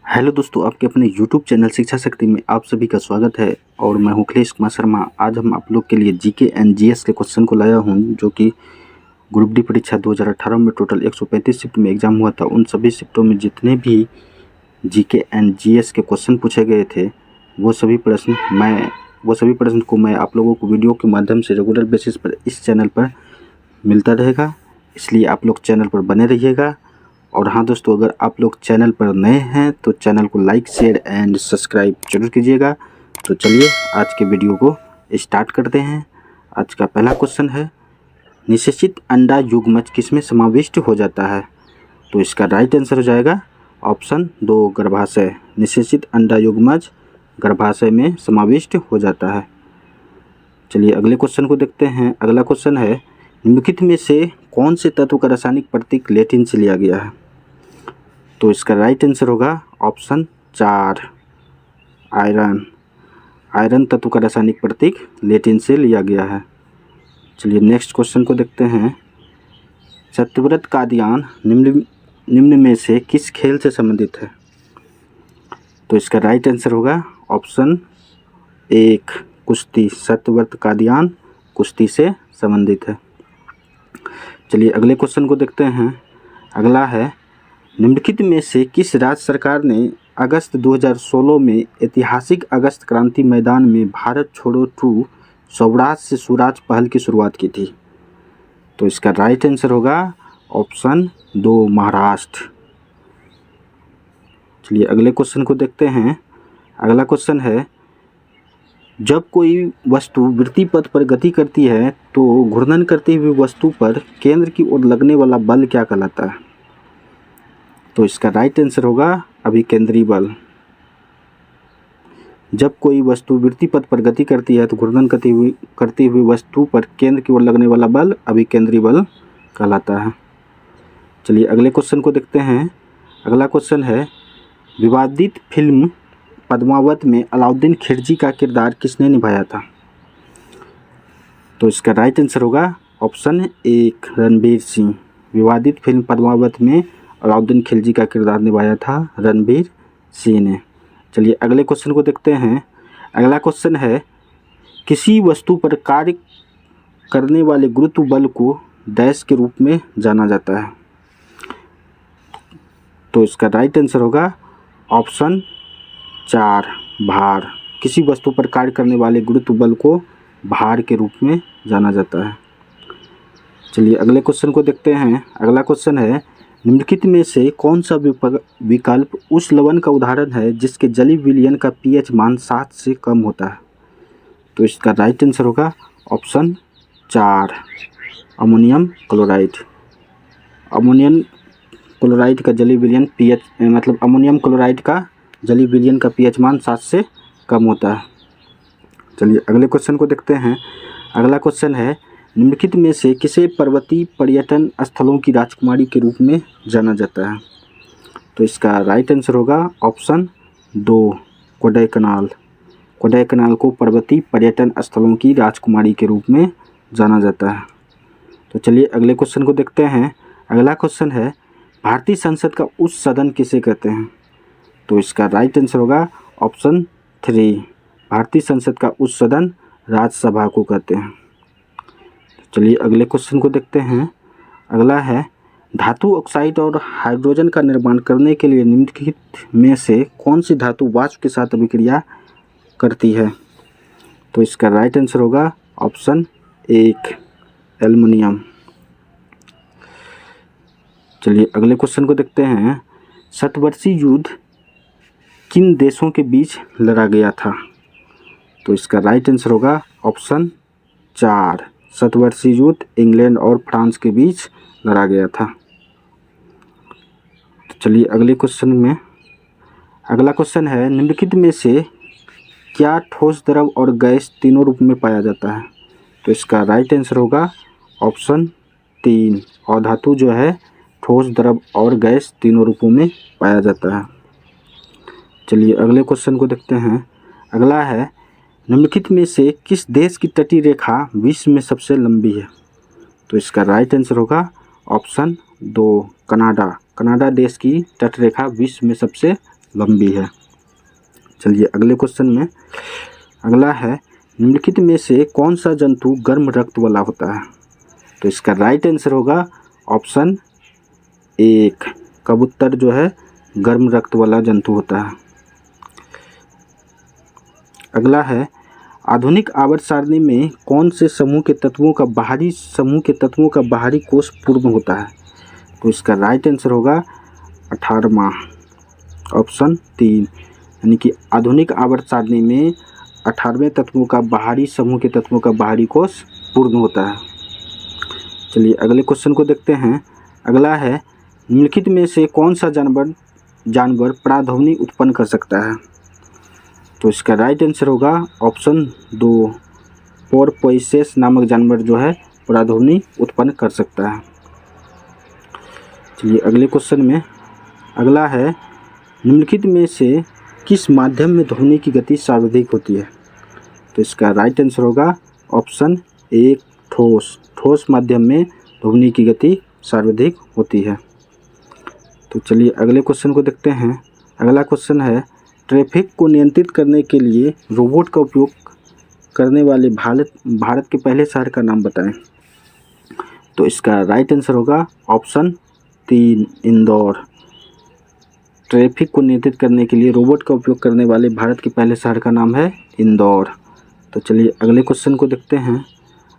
Hello दोस्तों, आपके अपने यूट्यूब चैनल शिक्षा शक्ति में आप सभी का स्वागत है। और मैं हूं अखिलेश कुमार शर्मा। आज हम आप लोग के लिए जीके एंड जीएस के क्वेश्चन को लाया हूं, जो कि ग्रुप डी परीक्षा 2018 में टोटल 135 शिफ्ट में एग्ज़ाम हुआ था। उन सभी शिफ्टों में जितने भी जीके एंड जीएस के क्वेश्चन पूछे गए थे, वो सभी प्रश्न को मैं आप लोगों को वीडियो के माध्यम से रेगुलर बेसिस पर इस चैनल पर मिलता रहेगा। इसलिए आप लोग चैनल पर बने रहिएगा। और हाँ दोस्तों, अगर आप लोग चैनल पर नए हैं तो चैनल को लाइक, शेयर एंड सब्सक्राइब जरूर कीजिएगा। तो चलिए आज के वीडियो को स्टार्ट करते हैं। आज का पहला क्वेश्चन है, निषेचित अंडा युग्मज किसमें समाविष्ट हो जाता है? तो इसका राइट आंसर हो जाएगा ऑप्शन 2, गर्भाशय। निषेचित अंडा युग्मज गर्भाशय में समाविष्ट हो जाता है। चलिए अगले क्वेश्चन को देखते हैं। अगला क्वेश्चन है, निम्नलिखित में से कौन से तत्व का रासायनिक प्रतीक लैटिन से लिया गया है? तो इसका राइट आंसर होगा ऑप्शन 4, आयरन। आयरन तत्व का रासायनिक प्रतीक लैटिन से लिया गया है। चलिए नेक्स्ट क्वेश्चन को देखते हैं। सत्यव्रत कादियान निम्न में से किस खेल से संबंधित है? तो इसका राइट आंसर होगा ऑप्शन 1, कुश्ती। सत्यव्रत कादियान कुश्ती से संबंधित है। चलिए अगले क्वेश्चन को देखते हैं। अगला है, निम्नलिखित में से किस राज्य सरकार ने अगस्त 2016 में ऐतिहासिक अगस्त क्रांति मैदान में भारत छोड़ो टू स्वराज से सुराज पहल की शुरुआत की थी? तो इसका राइट आंसर होगा ऑप्शन 2, महाराष्ट्र। चलिए अगले क्वेश्चन को देखते हैं। अगला क्वेश्चन है, जब कोई वस्तु वृत्ति पथ पर गति करती है तो घूर्णन करती हुई वस्तु पर केंद्र की ओर लगने वाला बल क्या कहलाता है? तो इसका राइट आंसर होगा अभिकेंद्री बल। जब कोई वस्तु वृत्ति पथ पर गति करती है तो घूर्णन करती हुई वस्तु पर केंद्र की ओर लगने वाला बल अभिकेंद्री बल कहलाता है। चलिए अगले क्वेश्चन को देखते हैं। अगला क्वेश्चन है, विवादित फिल्म पद्मावत में अलाउद्दीन खिलजी का किरदार किसने निभाया था? तो इसका राइट आंसर होगा ऑप्शन 1, रणवीर सिंह। विवादित फिल्म पद्मावत में अलाउद्दीन खिलजी का किरदार निभाया था रणवीर सिंह ने। चलिए अगले क्वेश्चन को देखते हैं। अगला क्वेश्चन है, किसी वस्तु पर कार्य करने वाले गुरुत्व बल को डैश के रूप में जाना जाता है? तो इसका राइट आंसर होगा ऑप्शन 4, भार। किसी वस्तु पर कार्य करने वाले गुरुत्व बल को भार के रूप में जाना जाता है। चलिए अगले क्वेश्चन को देखते हैं। अगला क्वेश्चन है, निम्नलिखित में से कौन सा विकल्प उस लवण का उदाहरण है जिसके जलीय विलयन का पीएच मान 7 से कम होता है? तो इसका राइट आंसर होगा option 4, ammonium chloride. Ammonium chloride का जलीय विलयन अमोनियम क्लोराइड का जलीय विलयन का पीएच मान 7 से कम होता है। चलिए अगले क्वेश्चन को देखते हैं। अगला क्वेश्चन है, निम्नलिखित में से किसे पर्वतीय पर्यटन स्थलों की राजकुमारी के रूप में जाना जाता है? तो इसका राइट आंसर होगा ऑप्शन 2, कोडाईकनाल। कोडाईकनाल को पर्वतीय पर्यटन स्थलों की राजकुमारी के रूप में जाना जाता है। तो चलिए अगले क्वेश्चन को देखते हैं। अगला क्वेश्चन है, भारतीय संसद का उच्च सदन किसे कहते हैं? तो इसका राइट आंसर होगा ऑप्शन 3, भारतीय संसद का उच्च सदन राज्यसभा को कहते हैं। चलिए अगले क्वेश्चन को देखते हैं। अगला है, धातु ऑक्साइड और हाइड्रोजन का निर्माण करने के लिए निम्नलिखित में से कौन सी धातु वाष्प के साथ अभिक्रिया करती है? तो इसका राइट आंसर होगा ऑप्शन 1, एल्युमिनियम। चलिए अगले क्वेश्चन को देखते हैं। शतवर्षीय युद्ध किन देशों के बीच लड़ा गया था? तो इसका राइट आंसर होगा ऑप्शन 4, शतवर्षीय युद्ध इंग्लैंड और फ्रांस के बीच लड़ा गया था। तो चलिए अगले क्वेश्चन में। अगला क्वेश्चन है, निम्नलिखित में से क्या ठोस, द्रव और गैस तीनों रूप में पाया जाता है? तो इसका राइट आंसर होगा ऑप्शन 3, और धातु जो है ठोस, द्रव और गैस तीनों रूपों में पाया जाता है। चलिए अगले क्वेश्चन को देखते हैं। अगला है, निम्नलिखित में से किस देश की तटीय रेखा विश्व में सबसे लंबी है? तो इसका राइट आंसर होगा ऑप्शन 2, कनाडा। कनाडा देश की तटरेखा विश्व में सबसे लंबी है। चलिए अगले क्वेश्चन में, अगला है निम्नलिखित में से कौन सा जंतु गर्म रक्त वाला होता है? तो इसका राइट आंसर होगा ऑप्शन 1, कबूतर जो है गर्म रक्त वाला जंतु होता है। अगला है आधुनिक आवर्त सारणी में कौन से समूह के तत्वों का बाहरी कोष पूर्ण होता है? तो इसका राइट आंसर होगा 18वां, ऑप्शन 3, यानी कि आधुनिक आवर्त सारणी में 18वें समूह के तत्वों का बाहरी कोष पूर्ण होता है। चलिए अगले क्वेश्चन को देखते हैं। अगला है निम्नलिखित में से कौन सा जानवर प्राध्वनि उत्पन्न कर सकता है? तो इसका राइट आंसर होगा ऑप्शन 2, पोरपोइसेस नामक जानवर जो है प्राध्वनि उत्पन्न कर सकता है। चलिए अगले क्वेश्चन में, अगला है निम्नलिखित में से किस माध्यम में ध्वनि की गति सर्वाधिक होती है? तो इसका राइट आंसर होगा ऑप्शन 1, ठोस माध्यम में ध्वनि की गति सर्वाधिक होती है। तो चलिए अगले क्वेश्चन को देखते हैं। अगला क्वेश्चन है ट्रैफिक को नियंत्रित करने के लिए रोबोट का उपयोग करने वाले भारत के पहले शहर का नाम बताएं। तो इसका राइट आंसर होगा ऑप्शन 3, इंदौर। ट्रैफिक को नियंत्रित करने के लिए रोबोट का उपयोग करने वाले भारत के पहले शहर का नाम है इंदौर। तो चलिए अगले क्वेश्चन को देखते हैं।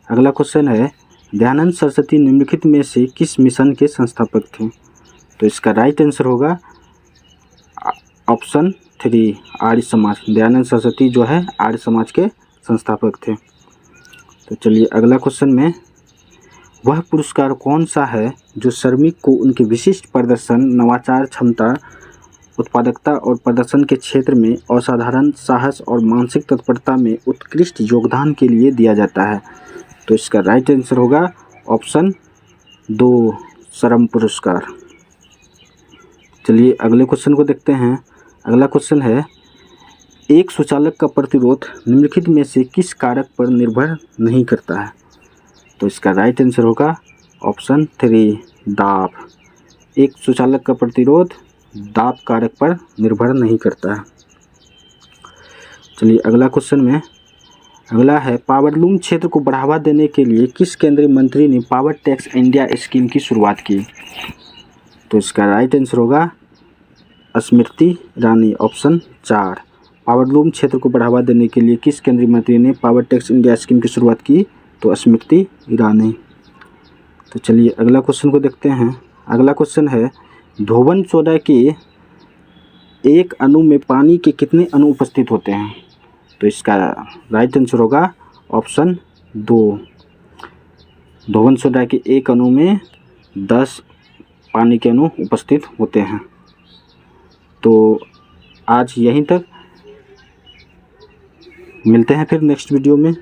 अगला क्वेश्चन है दयानंद सरस्वती निम्नलिखित में से किस मिशन के संस्थापक थे? तो इसका राइट आंसर होगा ऑप्शन 3, आर्य समाज। दयानंद सरस्वती जो है आर्य समाज के संस्थापक थे। तो चलिए अगला क्वेश्चन में, वह पुरस्कार कौन सा है जो श्रमिक को उनके विशिष्ट प्रदर्शन, नवाचार क्षमता, उत्पादकता और प्रदर्शन के क्षेत्र में असाधारण साहस और मानसिक तत्परता में उत्कृष्ट योगदान के लिए दिया जाता है? तो इसका राइट आंसर होगा ऑप्शन 2, श्रम पुरस्कार। चलिए अगले क्वेश्चन को देखते हैं। अगला क्वेश्चन है एक सुचालक का प्रतिरोध निम्नलिखित में से किस कारक पर निर्भर नहीं करता है? तो इसका राइट आंसर होगा ऑप्शन 3, दाब। एक सुचालक का प्रतिरोध दाब कारक पर निर्भर नहीं करता है। चलिए अगला क्वेश्चन में, अगला है पावरलूम क्षेत्र को बढ़ावा देने के लिए किस केंद्रीय मंत्री ने पावर टैक्स इंडिया स्कीम की शुरुआत की? तो इसका राइट आंसर होगा स्मृति ईरानी, ऑप्शन 4। पावरलूम क्षेत्र को बढ़ावा देने के लिए किस केंद्रीय मंत्री ने पावर टैक्स इंडिया स्कीम की शुरुआत की? तो स्मृति ईरानी। तो चलिए अगला क्वेश्चन को देखते हैं। अगला क्वेश्चन है धोवन सोडा के एक अणु में पानी के कितने अणु उपस्थित होते हैं? तो इसका राइट आंसर होगा ऑप्शन 2, धोवन सोडा के एक अणु में 10 पानी के अणु उपस्थित होते हैं। तो आज यहीं तक, मिलते हैं फिर नेक्स्ट वीडियो में।